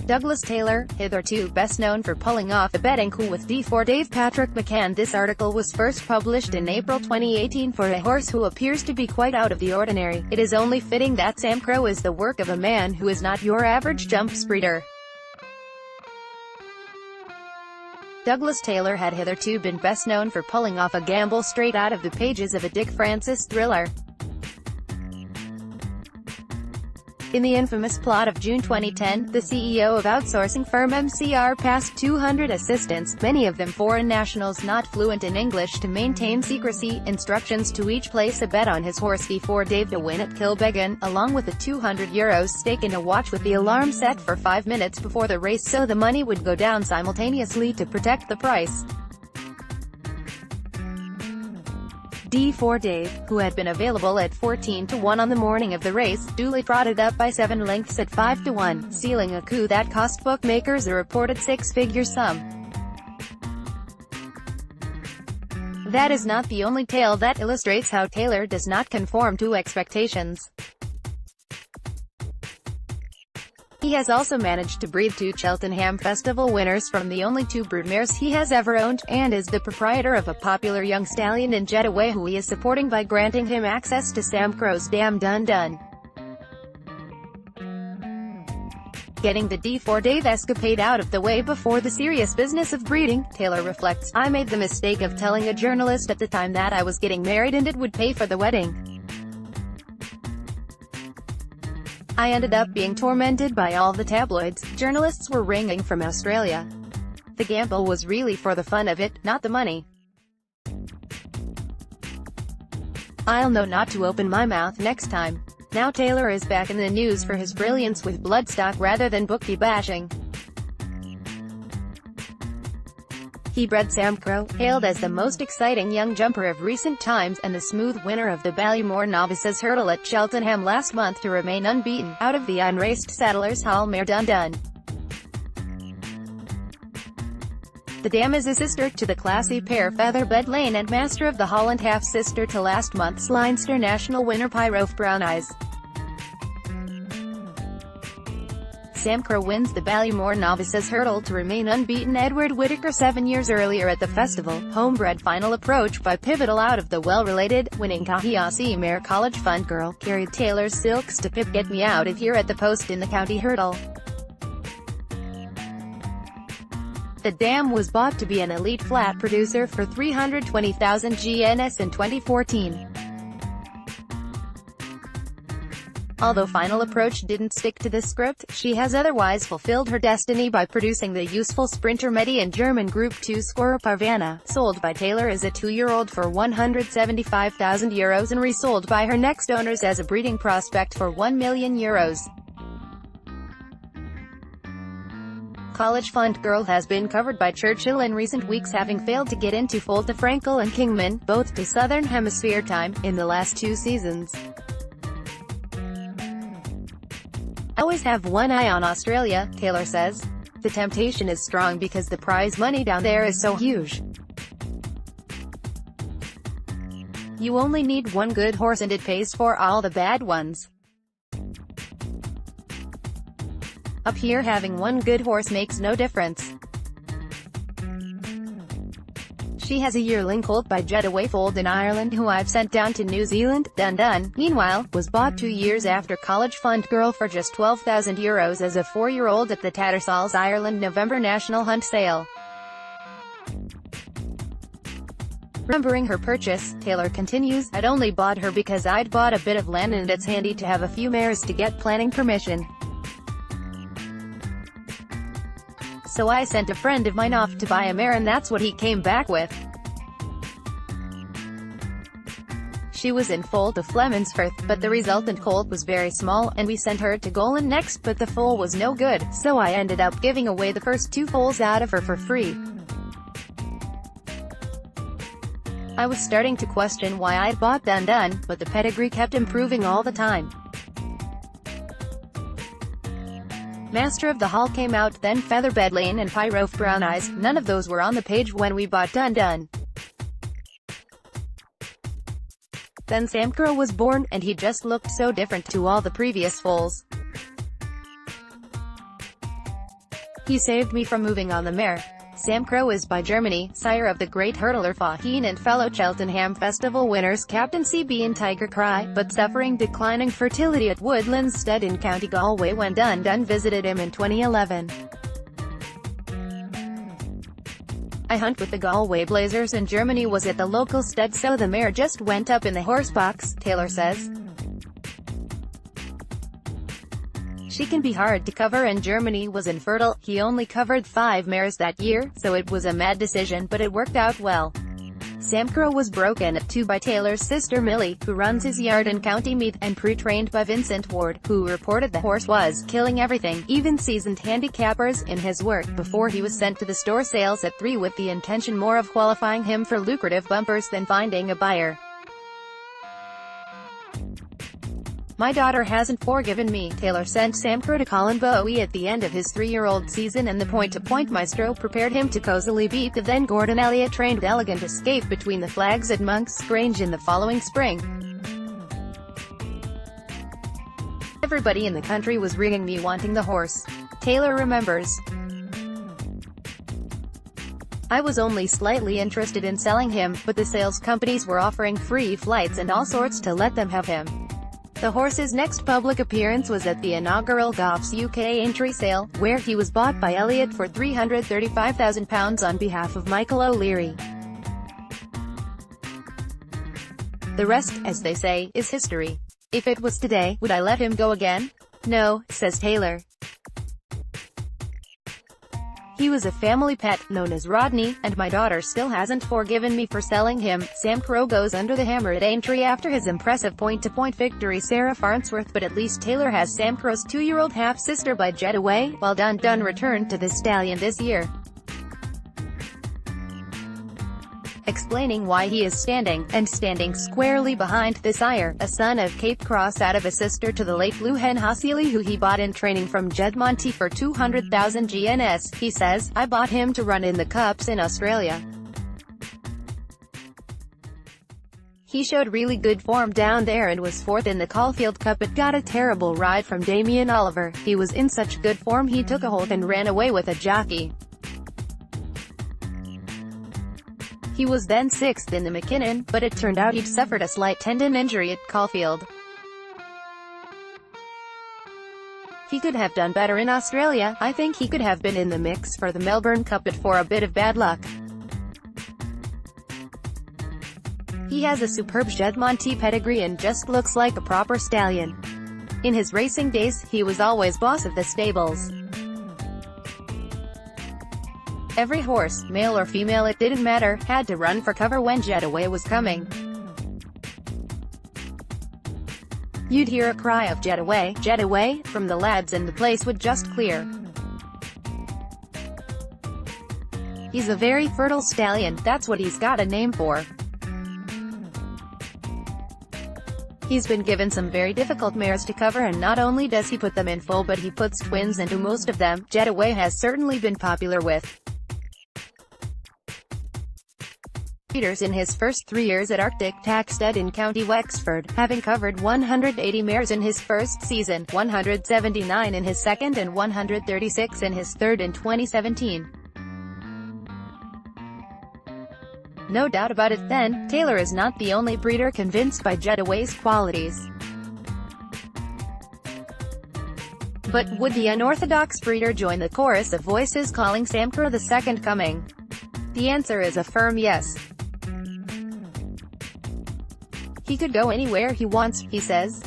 Douglas Taylor, hitherto best known for pulling off a betting coup with D4 Dave Patrick McCann. This article was first published in April 2018 for a horse who appears to be quite out of the ordinary. It is only fitting that Samcro is the work of a man who is not your average jump breeder. Douglas Taylor had hitherto been best known for pulling off a gamble straight out of the pages of a Dick Francis thriller. In the infamous plot of June 2010, the CEO of outsourcing firm MCR passed 200 assistants, many of them foreign nationals not fluent in English, to maintain secrecy, instructions to each place a bet on his horse D4 Dave to win at Kilbeggan, along with a €200 stake in a watch with the alarm set for 5 minutes before the race so the money would go down simultaneously to protect the price. D4 Dave, who had been available at 14-1 on the morning of the race, duly trotted up by 7 lengths at 5-1, sealing a coup that cost bookmakers a reported six-figure sum. That is not the only tale that illustrates how Taylor does not conform to expectations. He has also managed to breed 2 Cheltenham Festival winners from the only 2 broodmares he has ever owned, and is the proprietor of a popular young stallion in Jetaway who he is supporting by granting him access to Samcro's Dam Dun Dun. Getting the D4 Dave escapade out of the way before the serious business of breeding, Taylor reflects, "I made the mistake of telling a journalist at the time that I was getting married and it would pay for the wedding. I ended up being tormented by all the tabloids. Journalists were ringing from Australia. The gamble was really for the fun of it, not the money. I'll know not to open my mouth next time." Now Taylor is back in the news for his brilliance with bloodstock rather than bookie bashing. He bred Samcro, hailed as the most exciting young jumper of recent times, and the smooth winner of the Ballymore Novices Hurdle at Cheltenham last month, to remain unbeaten, out of the unraced Saddler's Hall mare Dun Dun. The dam is a sister to the classy pair Featherbed Lane and master of the Holland, half-sister to last month's Leinster National winner Pyrof Brown Eyes. Samcro wins the Ballymore Novices Hurdle to remain unbeaten. Edward Whittaker 7 years earlier at the festival, homebred final approach by Pivotal out of the well-related, winning Assis mare College Fund Girl, carried Taylor's Silks to Pip Get Me Out of Here at the post in the county hurdle. The dam was bought to be an elite flat producer for $320,000 GNS in 2014. Although Final Approach didn't stick to the script, she has otherwise fulfilled her destiny by producing the useful sprinter Medi and German Group 2 scorer Parvana, sold by Taylor as a 2-year-old for €175,000 and resold by her next owners as a breeding prospect for €1 million. College Fund Girl has been covered by Churchill in recent weeks, having failed to get into foal to Frankel and Kingman, both to Southern Hemisphere time, in the last 2 seasons. "I always have one eye on Australia," Taylor says. "The temptation is strong because the prize money down there is so huge. You only need one good horse and it pays for all the bad ones. Up here having one good horse makes no difference." She has a yearling colt by Jetaway foaled in Ireland who I've sent down to New Zealand. Dun Dun, meanwhile, was bought 2 years after College Fund Girl for just €12,000 as a 4-year-old at the Tattersalls Ireland November National Hunt Sale. Remembering her purchase, Taylor continues, "I'd only bought her because I'd bought a bit of land and it's handy to have a few mares to get planning permission. So I sent a friend of mine off to buy a mare and that's what he came back with. She was in foal to Flemingsfirth, but the resultant colt was very small, and we sent her to Golan next, but the foal was no good, so I ended up giving away the first 2 foals out of her for free. I was starting to question why I'd bought Dun Dun, but the pedigree kept improving all the time. Master of the Hall came out, then Featherbed Lane and Pyrof Brown Eyes. None of those were on the page when we bought Dun Dun. Then Samcro was born, and he just looked so different to all the previous foals. He saved me from moving on the mare. Samcro is by Germany, sire of the great hurdler Faheen and fellow Cheltenham Festival winners Captain CB and Tiger Cry, but suffering declining fertility at Woodlands Stud in County Galway when Dundon visited him in 2011. I hunt with the Galway Blazers and Germany was at the local stud, so the mare just went up in the horse box, Taylor says. She can be hard to cover and Germany was infertile. He only covered 5 mares that year, so it was a mad decision, but it worked out well. Samcro was broken at 2 by Taylor's sister Millie, who runs his yard in County Meath, and pre-trained by Vincent Ward, who reported the horse was killing everything, even seasoned handicappers, in his work, before he was sent to the store sales at 3 with the intention more of qualifying him for lucrative bumpers than finding a buyer. My daughter hasn't forgiven me. Taylor sent Samcro to Colin Bowie at the end of his 3-year-old season and the point-to-point maestro prepared him to cozily beat the then Gordon Elliott-trained elegant escape between the flags at Monk's Grange in the following spring. Everybody in the country was ringing me wanting the horse. Taylor remembers. I was only slightly interested in selling him, but the sales companies were offering free flights and all sorts to let them have him. The horse's next public appearance was at the inaugural Goffs UK entry sale, where he was bought by Elliott for £335,000 on behalf of Michael O'Leary. The rest, as they say, is history. If it was today, would I let him go again? No, says Taylor. He was a family pet, known as Rodney, and my daughter still hasn't forgiven me for selling him. Samcro goes under the hammer at Aintree after his impressive point-to-point victory Sarah Farnsworth, but at least Taylor has Samcro's 2-year-old half-sister by Jetaway, while Dundon returned to the stallion this year. Explaining why he is standing squarely behind the sire, a son of Cape Cross out of a sister to the late Blue Hen Hossili, who he bought in training from Jed Monty for 200,000 GNS, he says, I bought him to run in the Cups in Australia. He showed really good form down there and was 4th in the Caulfield Cup but got a terrible ride from Damien Oliver. He was in such good form he took a hold and ran away with a jockey. He was then 6th in the McCann, but it turned out he'd suffered a slight tendon injury at Caulfield. He could have done better in Australia. I think he could have been in the mix for the Melbourne Cup but for a bit of bad luck. He has a superb Jed Monty pedigree and just looks like a proper stallion. In his racing days, he was always boss of the stables. Every horse, male or female it didn't matter, had to run for cover when Jetaway was coming. You'd hear a cry of Jetaway, Jetaway, from the lads and the place would just clear. He's a very fertile stallion, that's what he's got a name for. He's been given some very difficult mares to cover and not only does he put them in full but he puts twins into most of them. Jetaway has certainly been popular with breeders in his first 3 years at Arctic Tack Stud in County Wexford, having covered 180 mares in his first season, 179 in his second and 136 in his third in 2017. No doubt about it then, Taylor is not the only breeder convinced by Jetaway's qualities. But would the unorthodox breeder join the chorus of voices calling Samcro the second coming? The answer is a firm yes. He could go anywhere he wants, he says.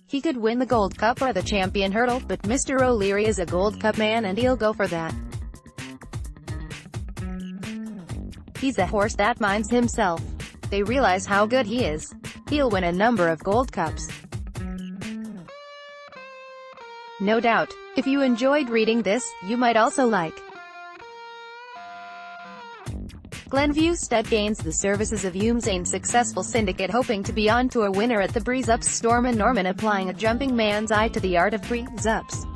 He could win the Gold Cup or the Champion Hurdle, but Mr. O'Leary is a Gold Cup man and he'll go for that. He's a horse that minds himself. They realize how good he is. He'll win a number of Gold Cups. No doubt. If you enjoyed reading this, you might also like Glenview Stud gains the services of Hume's successful syndicate hoping to be on to a winner at the Breeze Ups. Storm and Norman applying a jumping man's eye to the art of Breeze Ups.